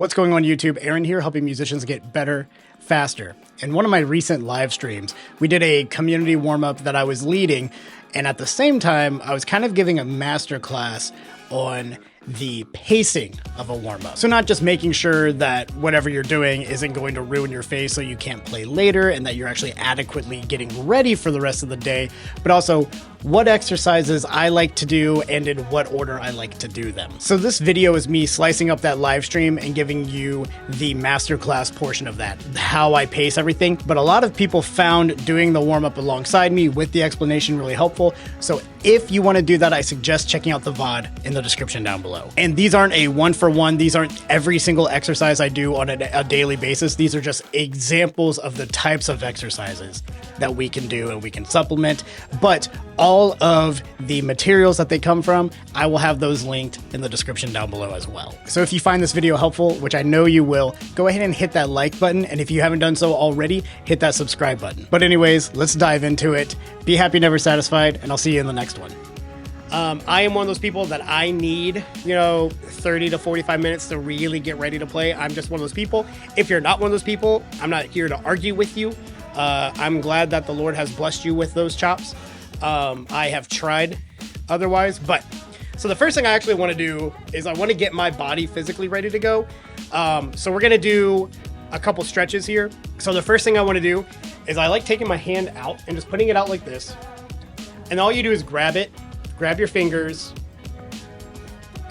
What's going on YouTube? Aaron here, helping musicians get better, faster. In one of my recent live streams, we did a community warm-up that I was leading, and at the same time, I was kind of giving a master class on the pacing of a warm-up. So not just making sure that whatever you're doing isn't going to ruin your face so you can't play later and that you're actually adequately getting ready for the rest of the day, but also what exercises I like to do and in what order I like to do them. So this video is me slicing up that live stream and giving you the masterclass portion of that, how I pace everything. But a lot of people found doing the warm-up alongside me with the explanation really helpful. So if you want to do that, I suggest checking out the VOD in the description down below. And these aren't a one-for-one. These aren't every single exercise I do on a daily basis. These are just examples of the types of exercises that we can do and we can supplement. But all of the materials that they come from, I will have those linked in the description down below as well. So if you find this video helpful, which I know you will, go ahead and hit that like button. And if you haven't done so already, hit that subscribe button. But anyways, let's dive into it. Be happy, never satisfied, and I'll see you in the next one. I am one of those people that I need, 30 to 45 minutes to really get ready to play. I'm just one of those people. If you're not one of those people, I'm not here to argue with you. I'm glad that the Lord has blessed you with those chops. I have tried otherwise, but so the first thing I actually want to do is I want to get my body physically ready to go. So we're going to do a couple stretches here. So the first thing I want to do is I like taking my hand out and just putting it out like this. And all you do is grab it, grab your fingers,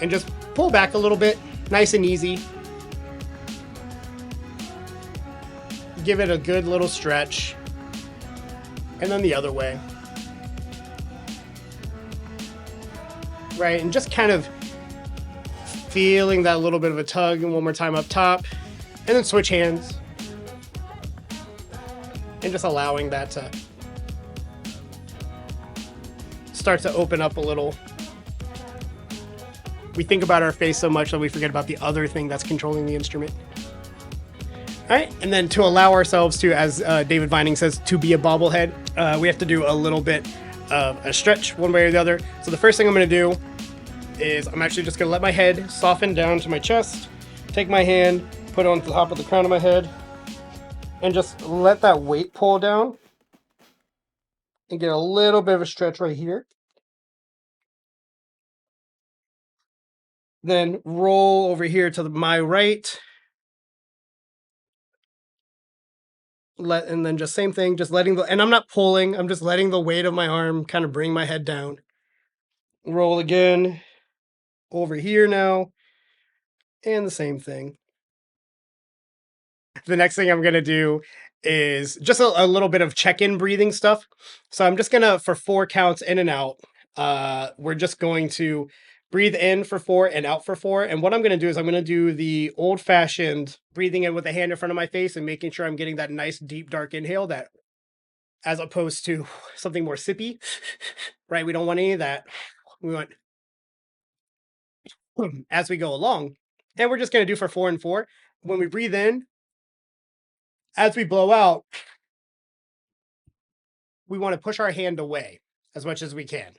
and just pull back a little bit, nice and easy. Give it a good little stretch. And then the other way. Right, and just kind of feeling that little bit of a tug, and one more time up top, and then switch hands. And just allowing that to start to open up a little. We think about our face so much that we forget about the other thing that's controlling the instrument. All right, and then to allow ourselves to, as David Vinning says, to be a bobblehead, we have to do a little bit of a stretch one way or the other. So the first thing I'm going to do is I'm actually just going to let my head soften down to my chest, take my hand, put it on the top of the crown of my head, and just let that weight pull down and get a little bit of a stretch right here. Then roll over here to my right. And then just same thing, just letting and I'm not pulling, I'm just letting the weight of my arm kind of bring my head down. Roll again over here now, and the same thing. The next thing I'm going to do is just a little bit of check-in breathing stuff. So I'm just going to, for 4 counts in and out, we're just going to breathe in for 4 and out for 4. And what I'm going to do is I'm going to do the old-fashioned breathing in with the hand in front of my face and making sure I'm getting that nice, deep, dark inhale, that as opposed to something more sippy, right? We don't want any of that. We want as we go along. And we're just going to do for 4 and 4. When we breathe in, as we blow out, we want to push our hand away as much as we can.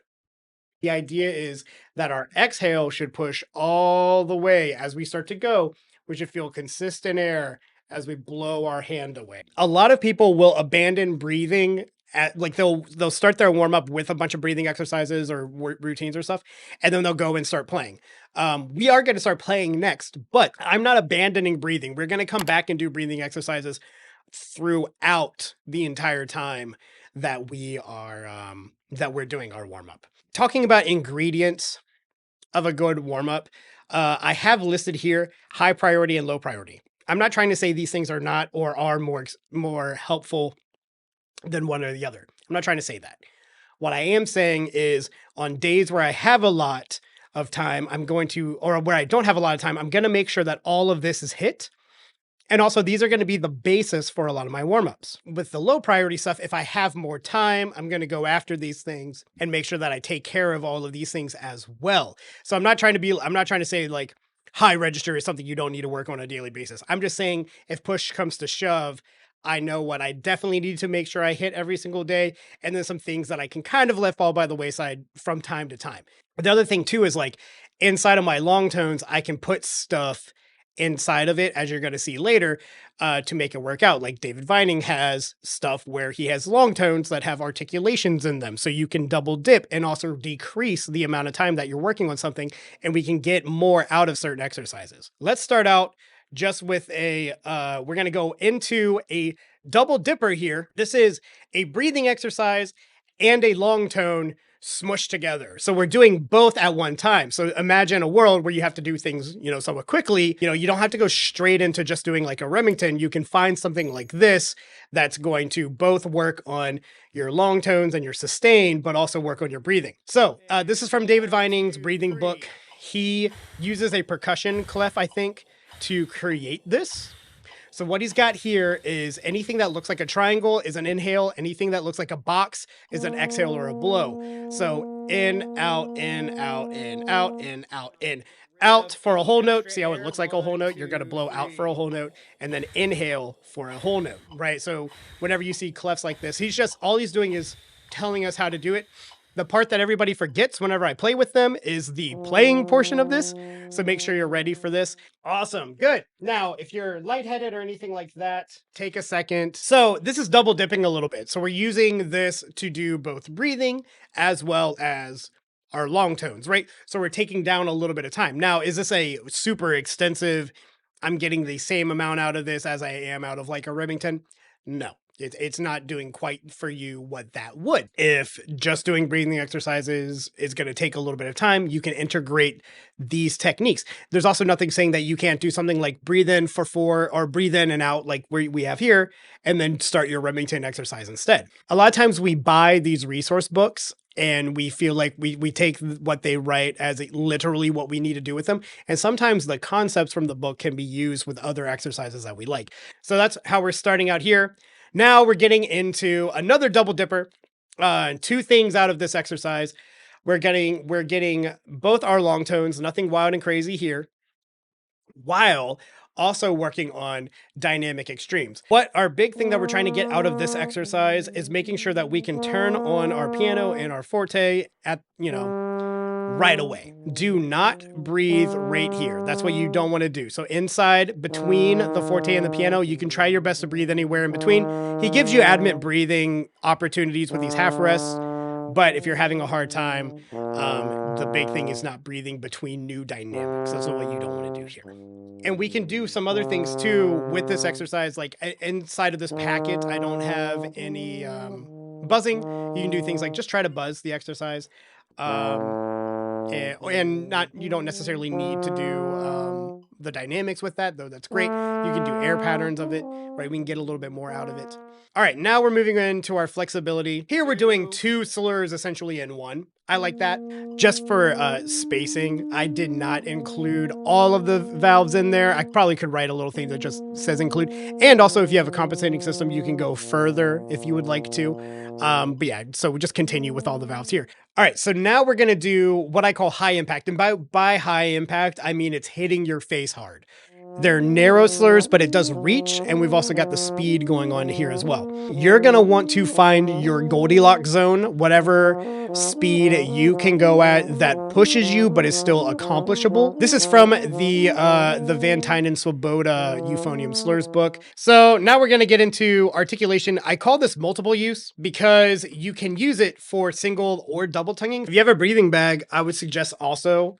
The idea is that our exhale should push all the way as we start to go. We should feel consistent air as we blow our hand away. A lot of people will abandon breathing at, like, they'll start their warm up with a bunch of breathing exercises or routines or stuff, and then they'll go and start playing. We are going to start playing next, but I'm not abandoning breathing. We're going to come back and do breathing exercises throughout the entire time that we are that we're doing our warm up. Talking about ingredients of a good warm up, I have listed here high priority and low priority. I'm not trying to say these things are not or are more helpful than one or the other. I'm not trying to say that. What I am saying is on days where I have a lot of time, or where I don't have a lot of time, I'm going to make sure that all of this is hit. And also, these are going to be the basis for a lot of my warm-ups. With the low priority stuff, if I have more time, I'm going to go after these things and make sure that I take care of all of these things as well. So I'm not trying to say like high register is something you don't need to work on a daily basis. I'm just saying if push comes to shove, I know what I definitely need to make sure I hit every single day, and then some things that I can kind of let fall by the wayside from time to time. The other thing too is, like, inside of my long tones, I can put stuff inside of it, as you're going to see later, to make it work out. Like David Vining has stuff where he has long tones that have articulations in them. So you can double dip and also decrease the amount of time that you're working on something, and we can get more out of certain exercises. Let's start out just with we're going to go into a double dipper here. This is a breathing exercise and a long tone smushed together. So we're doing both at one time. So imagine a world where you have to do things, somewhat quickly. You don't have to go straight into just doing like a Remington. You can find something like this that's going to both work on your long tones and your sustain, but also work on your breathing. So this is from David Vining's breathing book. He uses a percussion clef, I think, to create this. So what he's got here is anything that looks like a triangle is an inhale. Anything that looks like a box is an exhale or a blow. So in, out, in, out, in, out, in, out, in, out for a whole note. See how it looks like a whole note? You're going to blow out for a whole note and then inhale for a whole note, right? So whenever you see clefs like this, all he's doing is telling us how to do it. The part that everybody forgets whenever I play with them is the playing portion of this. So make sure you're ready for this. Awesome. Good. Now, if you're lightheaded or anything like that, take a second. So this is double dipping a little bit. So we're using this to do both breathing as well as our long tones, right? So we're taking down a little bit of time. Now, is this a super extensive, I'm getting the same amount out of this as I am out of like a Remington? No. It's not doing quite for you what that would. If just doing breathing exercises is going to take a little bit of time, you can integrate these techniques. There's also nothing saying that you can't do something like breathe in for 4 or breathe in and out like we have here, and then start your Remington exercise instead. A lot of times we buy these resource books and we feel like we take what they write as literally what we need to do with them. And sometimes the concepts from the book can be used with other exercises that we like. So that's how we're starting out here. Now we're getting into another double dipper. 2 things out of this exercise. We're getting both our long tones, nothing wild and crazy here, while also working on dynamic extremes. What our big thing that we're trying to get out of this exercise is making sure that we can turn on our piano and our forte at, right away. Do not breathe right here. That's what you don't want to do. So inside between the forte and the piano, you can try your best to breathe anywhere in between. He gives you admit breathing opportunities with these half rests, but if you're having a hard time, the big thing is not breathing between new dynamics. That's what you don't want to do here. And we can do some other things too with this exercise. Like inside of this packet, I don't have any buzzing. You can do things like just try to buzz the exercise. And not, you don't necessarily need to do the dynamics with that, though that's great. You can do air patterns of it, right? We can get a little bit more out of it. All right, now we're moving into our flexibility. Here we're doing 2 slurs essentially in one. I like that. Just for spacing, I did not include all of the valves in there. I probably could write a little thing that just says include. And also, if you have a compensating system, you can go further if you would like to. But yeah, so we just continue with all the valves here. All right, so now we're going to do what I call high impact. And by high impact, I mean it's hitting your face hard. They're narrow slurs, but it does reach, and we've also got the speed going on here as well. You're going to want to find your Goldilocks zone, whatever speed you can go at that pushes you but is still accomplishable. This is from the Van Tynen Swoboda Euphonium Slurs book. So now we're going to get into articulation. I call this multiple use because you can use it for single or double tonguing. If you have a breathing bag, I would suggest also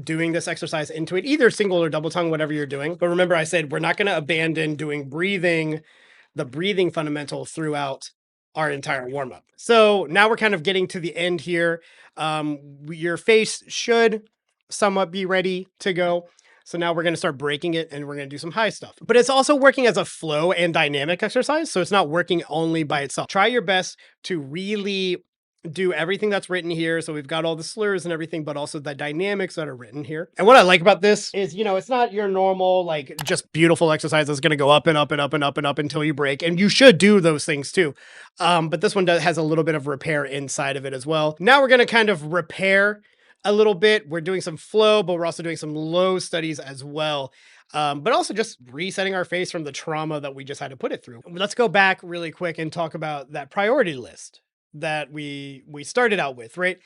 doing this exercise into it, either single or double tongue, whatever you're doing. But remember, I said we're not going to abandon doing the breathing fundamental throughout our entire warm up. So now we're kind of getting to the end here. Your face should somewhat be ready to go. So now we're going to start breaking it and we're going to do some high stuff. But it's also working as a flow and dynamic exercise. So it's not working only by itself. Try your best to really do everything that's written here. So we've got all the slurs and everything, but also the dynamics that are written here. And what I like about this is, it's not your normal, like just beautiful exercise that's going to go up and up and up and up and up until you break. And you should do those things too. But this one has a little bit of repair inside of it as well. Now we're going to kind of repair a little bit. We're doing some flow, but we're also doing some low studies as well. But also just resetting our face from the trauma that we just had to put it through. Let's go back really quick and talk about that priority list that we started out with, right?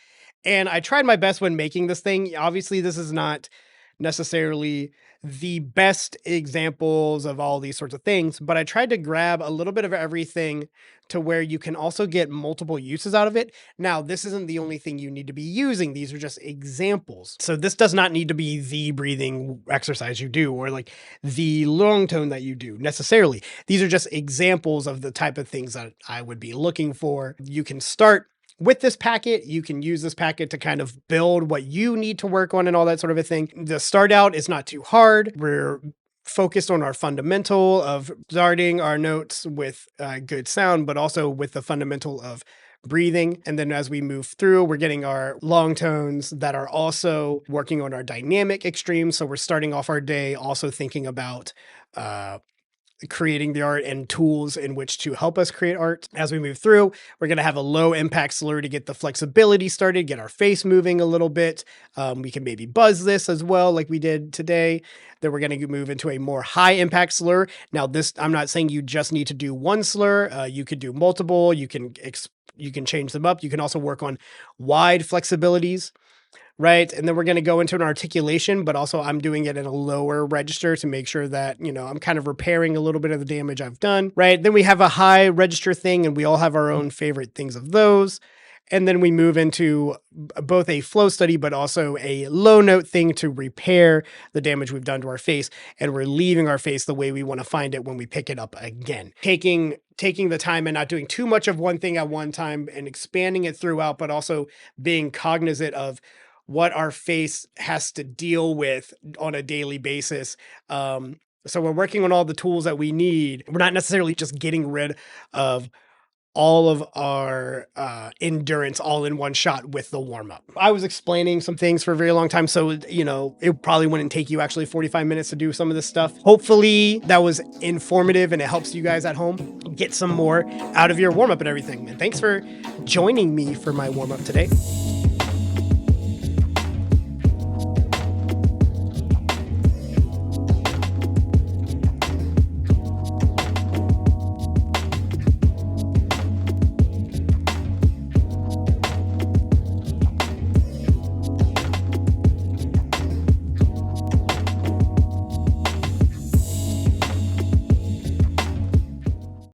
And I tried my best when making this thing. Obviously, this is not necessarily the best examples of all these sorts of things, but I tried to grab a little bit of everything to where you can also get multiple uses out of it. Now, this isn't the only thing you need to be using. These are just examples. So this does not need to be the breathing exercise you do or like the long tone that you do necessarily. These are just examples of the type of things that I would be looking for. You can start with this packet. You can use this packet to kind of build what you need to work on and all that sort of a thing. The start out is not too hard. We're focused on our fundamental of starting our notes with good sound, but also with the fundamental of breathing. And then as we move through, we're getting our long tones that are also working on our dynamic extremes. So we're starting off our day also thinking about creating the art and tools in which to help us create art. As we move through, we're going to have a low impact slur to get the flexibility started, get our face moving a little bit. We can maybe buzz this as well, like we did today. Then we're going to move into a more high impact slur. Now this, I'm not saying you just need to do one slur. You could do multiple. You can change them up. You can also work on wide flexibilities. Right. And then we're going to go into an articulation, but also I'm doing it at a lower register to make sure that, you know, I'm kind of repairing a little bit of the damage I've done. Right. Then we have a high register thing, and we all have our own favorite things of those. And then we move into both a flow study, but also a low note thing to repair the damage we've done to our face. And we're leaving our face the way we want to find it when we pick it up again. Taking the time and not doing too much of one thing at one time and expanding it throughout, but also being cognizant of what our face has to deal with on a daily basis. So we're working on all the tools that we need. We're not necessarily just getting rid of all of our endurance all in one shot with the warm-up. I was explaining some things for a very long time, so you know, it probably wouldn't take you actually 45 minutes to do some of this stuff. Hopefully that was informative and it helps you guys at home get some more out of your warm-up and everything. And thanks for joining me for my warm-up today.